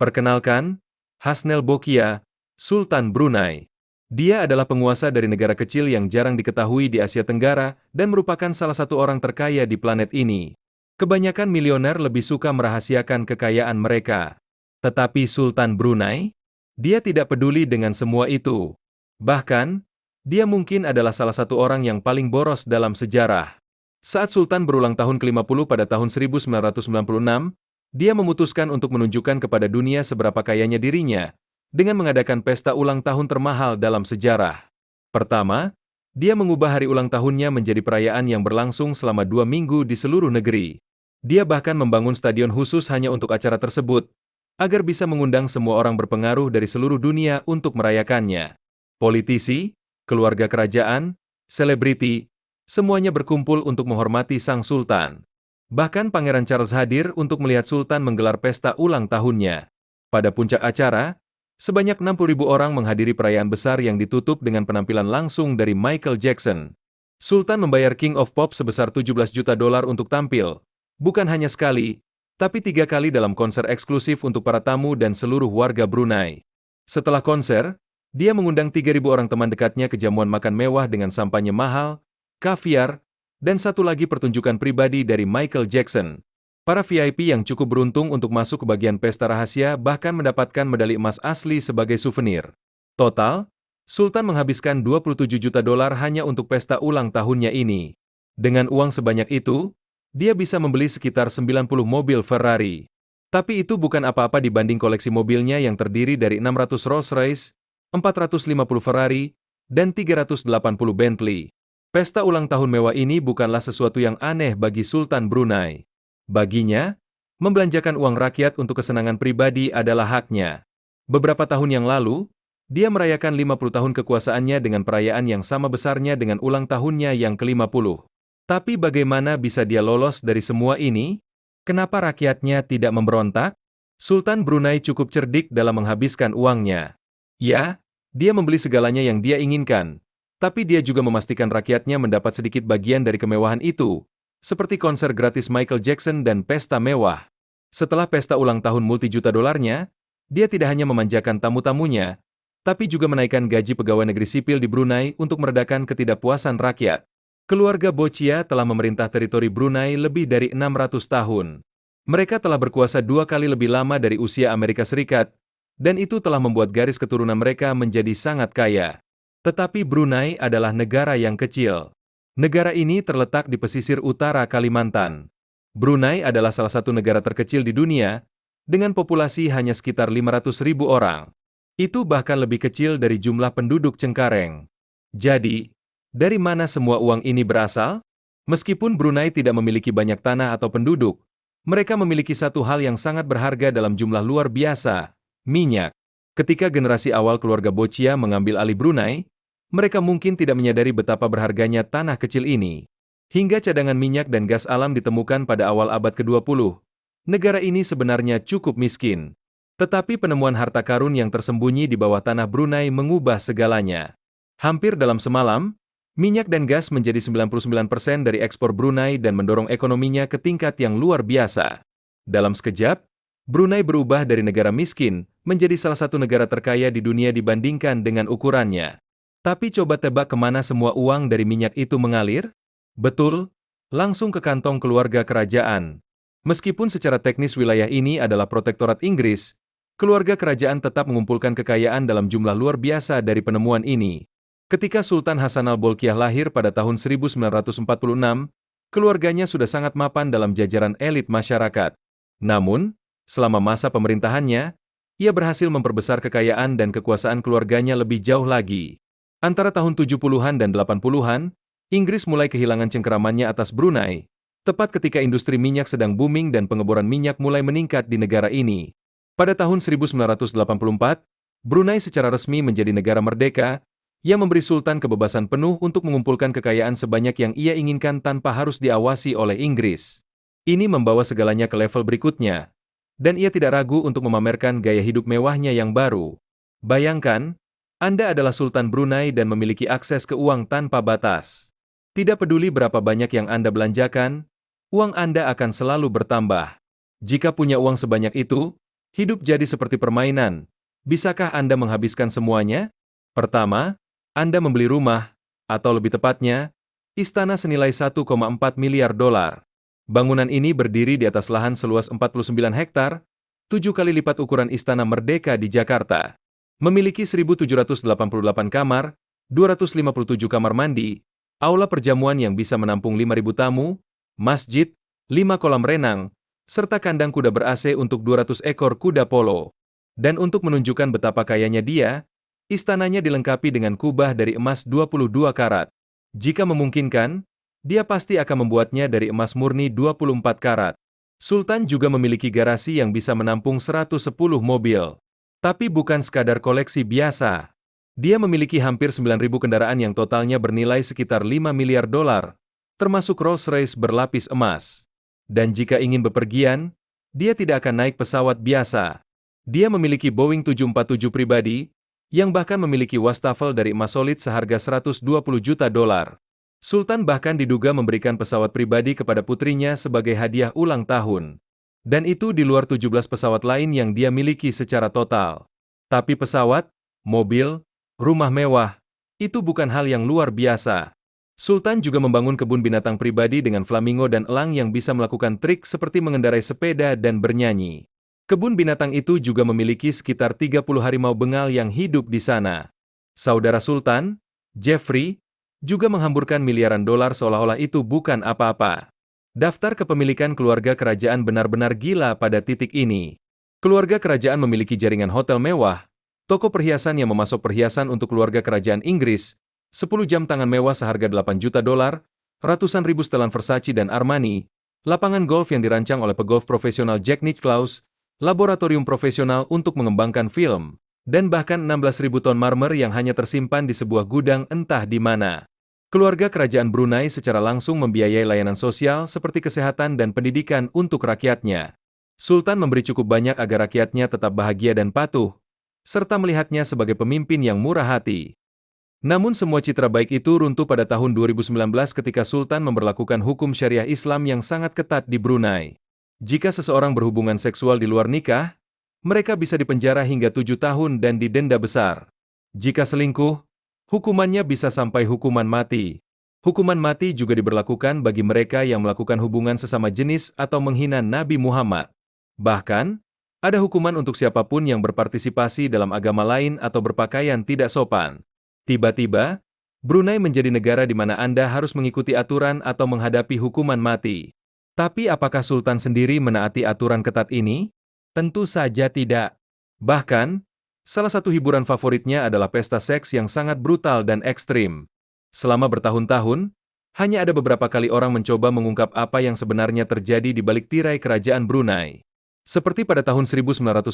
Perkenalkan, Hasnel Bolkiah, Sultan Brunei. Dia adalah penguasa dari negara kecil yang jarang diketahui di Asia Tenggara dan merupakan salah satu orang terkaya di planet ini. Kebanyakan milioner lebih suka merahasiakan kekayaan mereka. Tetapi Sultan Brunei, dia tidak peduli dengan semua itu. Bahkan, dia mungkin adalah salah satu orang yang paling boros dalam sejarah. Saat Sultan berulang tahun ke-50 pada tahun 1996, dia memutuskan untuk menunjukkan kepada dunia seberapa kayanya dirinya, dengan mengadakan pesta ulang tahun termahal dalam sejarah. Pertama, dia mengubah hari ulang tahunnya menjadi perayaan yang berlangsung selama 2 minggu di seluruh negeri. Dia bahkan membangun stadion khusus hanya untuk acara tersebut, agar bisa mengundang semua orang berpengaruh dari seluruh dunia untuk merayakannya. Politisi, keluarga kerajaan, selebriti, semuanya berkumpul untuk menghormati sang sultan. Bahkan Pangeran Charles hadir untuk melihat sultan menggelar pesta ulang tahunnya. Pada puncak acara, sebanyak 60.000 orang menghadiri perayaan besar yang ditutup dengan penampilan langsung dari Michael Jackson. Sultan membayar King of Pop sebesar $17 juta untuk tampil, bukan hanya sekali, tapi 3 kali dalam konser eksklusif untuk para tamu dan seluruh warga Brunei. Setelah konser, dia mengundang 3.000 orang teman dekatnya ke jamuan makan mewah dengan sampahnya mahal, kaviar, dan satu lagi pertunjukan pribadi dari Michael Jackson. Para VIP yang cukup beruntung untuk masuk ke bagian pesta rahasia bahkan mendapatkan medali emas asli sebagai souvenir. Total, Sultan menghabiskan $27 juta hanya untuk pesta ulang tahunnya ini. Dengan uang sebanyak itu, dia bisa membeli sekitar 90 mobil Ferrari. Tapi itu bukan apa-apa dibanding koleksi mobilnya yang terdiri dari 600 Rolls-Royce, 450 Ferrari, dan 380 Bentley. Pesta ulang tahun mewah ini bukanlah sesuatu yang aneh bagi Sultan Brunei. Baginya, membelanjakan uang rakyat untuk kesenangan pribadi adalah haknya. Beberapa tahun yang lalu, dia merayakan 50 tahun kekuasaannya dengan perayaan yang sama besarnya dengan ulang tahunnya yang ke-50. Tapi bagaimana bisa dia lolos dari semua ini? Kenapa rakyatnya tidak memberontak? Sultan Brunei cukup cerdik dalam menghabiskan uangnya. Ya, dia membeli segalanya yang dia inginkan. Tapi dia juga memastikan rakyatnya mendapat sedikit bagian dari kemewahan itu, seperti konser gratis Michael Jackson dan pesta mewah. Setelah pesta ulang tahun multi-juta dolarnya, dia tidak hanya memanjakan tamu-tamunya, tapi juga menaikkan gaji pegawai negeri sipil di Brunei untuk meredakan ketidakpuasan rakyat. Keluarga Bolkiah telah memerintah teritori Brunei lebih dari 600 tahun. Mereka telah berkuasa 2 kali lebih lama dari usia Amerika Serikat, dan itu telah membuat garis keturunan mereka menjadi sangat kaya. Tetapi Brunei adalah negara yang kecil. Negara ini terletak di pesisir utara Kalimantan. Brunei adalah salah satu negara terkecil di dunia, dengan populasi hanya sekitar 500.000 orang. Itu bahkan lebih kecil dari jumlah penduduk Cengkareng. Jadi, dari mana semua uang ini berasal? Meskipun Brunei tidak memiliki banyak tanah atau penduduk, mereka memiliki satu hal yang sangat berharga dalam jumlah luar biasa, minyak. Ketika generasi awal keluarga Bolkiah mengambil alih Brunei, mereka mungkin tidak menyadari betapa berharganya tanah kecil ini. Hingga cadangan minyak dan gas alam ditemukan pada awal abad ke-20, negara ini sebenarnya cukup miskin. Tetapi penemuan harta karun yang tersembunyi di bawah tanah Brunei mengubah segalanya. Hampir dalam semalam, minyak dan gas menjadi 99% dari ekspor Brunei dan mendorong ekonominya ke tingkat yang luar biasa. Dalam sekejap, Brunei berubah dari negara miskin menjadi salah satu negara terkaya di dunia dibandingkan dengan ukurannya. Tapi coba tebak kemana semua uang dari minyak itu mengalir? Betul, langsung ke kantong keluarga kerajaan. Meskipun secara teknis wilayah ini adalah protektorat Inggris, keluarga kerajaan tetap mengumpulkan kekayaan dalam jumlah luar biasa dari penemuan ini. Ketika Sultan Hassanal Bolkiah lahir pada tahun 1946, keluarganya sudah sangat mapan dalam jajaran elit masyarakat. Namun, selama masa pemerintahannya, ia berhasil memperbesar kekayaan dan kekuasaan keluarganya lebih jauh lagi. Antara tahun 70-an dan 80-an, Inggris mulai kehilangan cengkeramannya atas Brunei, tepat ketika industri minyak sedang booming dan pengeboran minyak mulai meningkat di negara ini. Pada tahun 1984, Brunei secara resmi menjadi negara merdeka, yang memberi Sultan kebebasan penuh untuk mengumpulkan kekayaan sebanyak yang ia inginkan tanpa harus diawasi oleh Inggris. Ini membawa segalanya ke level berikutnya, dan ia tidak ragu untuk memamerkan gaya hidup mewahnya yang baru. Bayangkan, Anda adalah Sultan Brunei dan memiliki akses ke uang tanpa batas. Tidak peduli berapa banyak yang Anda belanjakan, uang Anda akan selalu bertambah. Jika punya uang sebanyak itu, Hidup jadi seperti permainan. Bisakah Anda menghabiskan semuanya? Pertama, Anda membeli rumah, atau lebih tepatnya, istana senilai 1,4 miliar dolar. Bangunan ini berdiri di atas lahan seluas 49 hektar, 7 kali lipat ukuran Istana Merdeka di Jakarta. Memiliki 1.788 kamar, 257 kamar mandi, aula perjamuan yang bisa menampung 5.000 tamu, masjid, 5 kolam renang, serta kandang kuda ber-AC untuk 200 ekor kuda polo. Dan untuk menunjukkan betapa kayanya dia, istananya dilengkapi dengan kubah dari emas 22 karat. Jika memungkinkan, dia pasti akan membuatnya dari emas murni 24 karat. Sultan juga memiliki garasi yang bisa menampung 110 mobil. Tapi bukan sekadar koleksi biasa. Dia memiliki hampir 9.000 kendaraan yang totalnya bernilai sekitar 5 miliar dolar, termasuk Rolls-Royce berlapis emas. Dan jika ingin bepergian, dia tidak akan naik pesawat biasa. Dia memiliki Boeing 747 pribadi, yang bahkan memiliki wastafel dari emas solid seharga 120 juta dolar. Sultan bahkan diduga memberikan pesawat pribadi kepada putrinya sebagai hadiah ulang tahun. Dan itu di luar 17 pesawat lain yang dia miliki secara total. Tapi pesawat, mobil, rumah mewah, itu bukan hal yang luar biasa. Sultan juga membangun kebun binatang pribadi dengan flamingo dan elang yang bisa melakukan trik seperti mengendarai sepeda dan bernyanyi. Kebun binatang itu juga memiliki sekitar 30 harimau bengal yang hidup di sana. Saudara Sultan, Jeffrey, juga menghamburkan miliaran dolar seolah-olah itu bukan apa-apa. Daftar kepemilikan keluarga kerajaan benar-benar gila pada titik ini. Keluarga kerajaan memiliki jaringan hotel mewah, toko perhiasan yang memasok perhiasan untuk keluarga kerajaan Inggris, 10 jam tangan mewah seharga 8 juta dolar, ratusan ribu setelan Versace dan Armani, lapangan golf yang dirancang oleh pegolf profesional Jack Nicklaus, laboratorium profesional untuk mengembangkan film, dan bahkan 16.000 ton marmer yang hanya tersimpan di sebuah gudang entah di mana. Keluarga kerajaan Brunei secara langsung membiayai layanan sosial seperti kesehatan dan pendidikan untuk rakyatnya. Sultan memberi cukup banyak agar rakyatnya tetap bahagia dan patuh, serta melihatnya sebagai pemimpin yang murah hati. Namun semua citra baik itu runtuh pada tahun 2019 ketika Sultan memberlakukan hukum syariah Islam yang sangat ketat di Brunei. Jika seseorang berhubungan seksual di luar nikah, mereka bisa dipenjara hingga 7 tahun dan didenda besar. Jika selingkuh, hukumannya bisa sampai hukuman mati. Hukuman mati juga diberlakukan bagi mereka yang melakukan hubungan sesama jenis atau menghina Nabi Muhammad. Bahkan, ada hukuman untuk siapapun yang berpartisipasi dalam agama lain atau berpakaian tidak sopan. Tiba-tiba, Brunei menjadi negara di mana Anda harus mengikuti aturan atau menghadapi hukuman mati. Tapi apakah Sultan sendiri menaati aturan ketat ini? Tentu saja tidak. Bahkan, salah satu hiburan favoritnya adalah pesta seks yang sangat brutal dan ekstrim. Selama bertahun-tahun, hanya ada beberapa kali orang mencoba mengungkap apa yang sebenarnya terjadi di balik tirai kerajaan Brunei. Seperti pada tahun 1997,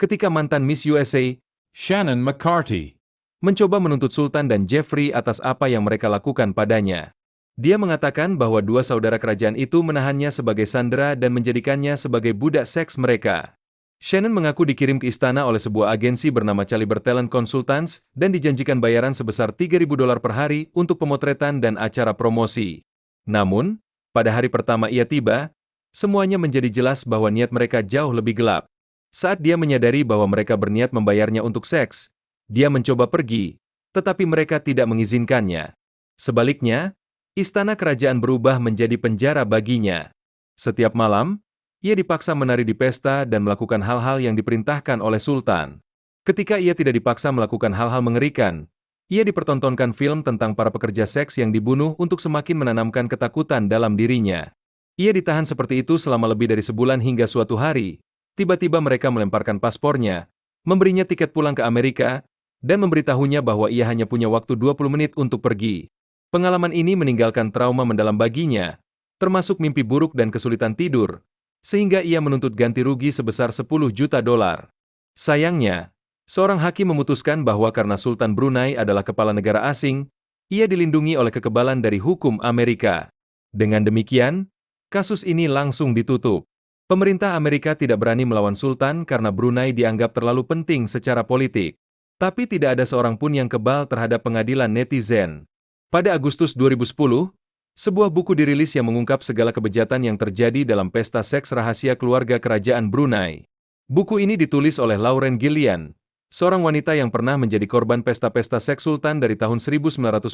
ketika mantan Miss USA, Shannon McCarthy, mencoba menuntut Sultan dan Jeffrey atas apa yang mereka lakukan padanya. Dia mengatakan bahwa dua saudara kerajaan itu menahannya sebagai sandera dan menjadikannya sebagai budak seks mereka. Shannon mengaku dikirim ke istana oleh sebuah agensi bernama Caliber Talent Consultants dan dijanjikan bayaran sebesar 3.000 dolar per hari untuk pemotretan dan acara promosi. Namun, pada hari pertama ia tiba, semuanya menjadi jelas bahwa niat mereka jauh lebih gelap. Saat dia menyadari bahwa mereka berniat membayarnya untuk seks, dia mencoba pergi, tetapi mereka tidak mengizinkannya. Sebaliknya, istana kerajaan berubah menjadi penjara baginya. Setiap malam, ia dipaksa menari di pesta dan melakukan hal-hal yang diperintahkan oleh Sultan. Ketika ia tidak dipaksa melakukan hal-hal mengerikan, ia dipertontonkan film tentang para pekerja seks yang dibunuh untuk semakin menanamkan ketakutan dalam dirinya. Ia ditahan seperti itu selama lebih dari sebulan hingga suatu hari, tiba-tiba mereka melemparkan paspornya, memberinya tiket pulang ke Amerika, dan memberitahunya bahwa ia hanya punya waktu 20 menit untuk pergi. Pengalaman ini meninggalkan trauma mendalam baginya, termasuk mimpi buruk dan kesulitan tidur, sehingga ia menuntut ganti rugi sebesar 10 juta dolar. Sayangnya, seorang hakim memutuskan bahwa karena Sultan Brunei adalah kepala negara asing, ia dilindungi oleh kekebalan dari hukum Amerika. Dengan demikian, kasus ini langsung ditutup. Pemerintah Amerika tidak berani melawan Sultan karena Brunei dianggap terlalu penting secara politik. Tapi tidak ada seorang pun yang kebal terhadap pengadilan netizen. Pada Agustus 2010, sebuah buku dirilis yang mengungkap segala kebejatan yang terjadi dalam pesta seks rahasia keluarga kerajaan Brunei. Buku ini ditulis oleh Lauren Gillian, seorang wanita yang pernah menjadi korban pesta-pesta seks sultan dari tahun 1992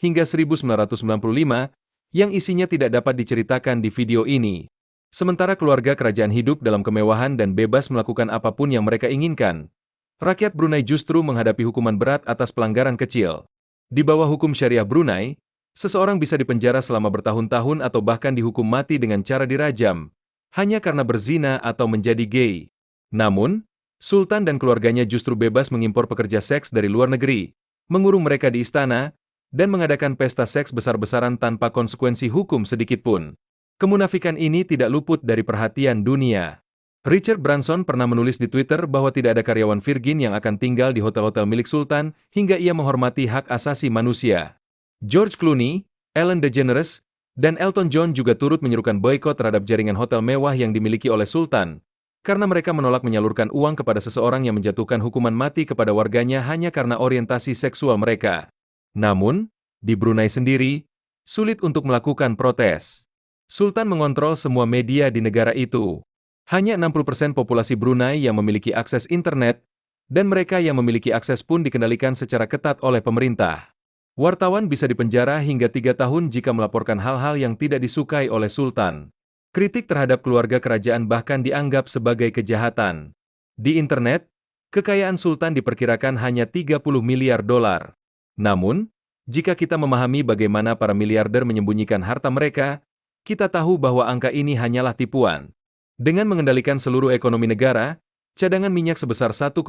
hingga 1995, yang isinya tidak dapat diceritakan di video ini. Sementara keluarga kerajaan hidup dalam kemewahan dan bebas melakukan apapun yang mereka inginkan, rakyat Brunei justru menghadapi hukuman berat atas pelanggaran kecil. Di bawah hukum syariah Brunei, seseorang bisa dipenjara selama bertahun-tahun atau bahkan dihukum mati dengan cara dirajam, hanya karena berzina atau menjadi gay. Namun, Sultan dan keluarganya justru bebas mengimpor pekerja seks dari luar negeri, mengurung mereka di istana, dan mengadakan pesta seks besar-besaran tanpa konsekuensi hukum sedikitpun. Kemunafikan ini tidak luput dari perhatian dunia. Richard Branson pernah menulis di Twitter bahwa tidak ada karyawan Virgin yang akan tinggal di hotel-hotel milik Sultan hingga ia menghormati hak asasi manusia. George Clooney, Ellen DeGeneres, dan Elton John juga turut menyerukan boikot terhadap jaringan hotel mewah yang dimiliki oleh Sultan, karena mereka menolak menyalurkan uang kepada seseorang yang menjatuhkan hukuman mati kepada warganya hanya karena orientasi seksual mereka. Namun, di Brunei sendiri, sulit untuk melakukan protes. Sultan mengontrol semua media di negara itu. Hanya 60% populasi Brunei yang memiliki akses internet, dan mereka yang memiliki akses pun dikendalikan secara ketat oleh pemerintah. Wartawan bisa dipenjara hingga 3 tahun jika melaporkan hal-hal yang tidak disukai oleh Sultan. Kritik terhadap keluarga kerajaan bahkan dianggap sebagai kejahatan. Di internet, kekayaan Sultan diperkirakan hanya 30 miliar dolar. Namun, jika kita memahami bagaimana para miliarder menyembunyikan harta mereka, kita tahu bahwa angka ini hanyalah tipuan. Dengan mengendalikan seluruh ekonomi negara, cadangan minyak sebesar 1,3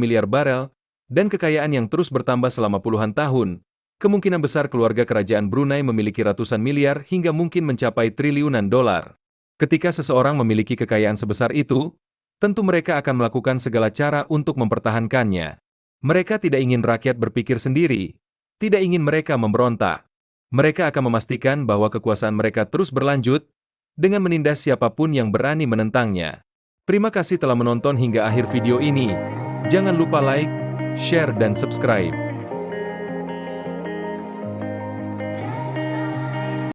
miliar barel, dan kekayaan yang terus bertambah selama puluhan tahun, kemungkinan besar keluarga kerajaan Brunei memiliki ratusan miliar hingga mungkin mencapai triliunan dolar. Ketika seseorang memiliki kekayaan sebesar itu, tentu mereka akan melakukan segala cara untuk mempertahankannya. Mereka tidak ingin rakyat berpikir sendiri, tidak ingin mereka memberontak. Mereka akan memastikan bahwa kekuasaan mereka terus berlanjut, dengan menindas siapapun yang berani menentangnya. Terima kasih telah menonton hingga akhir video ini. Jangan lupa like, share, dan subscribe.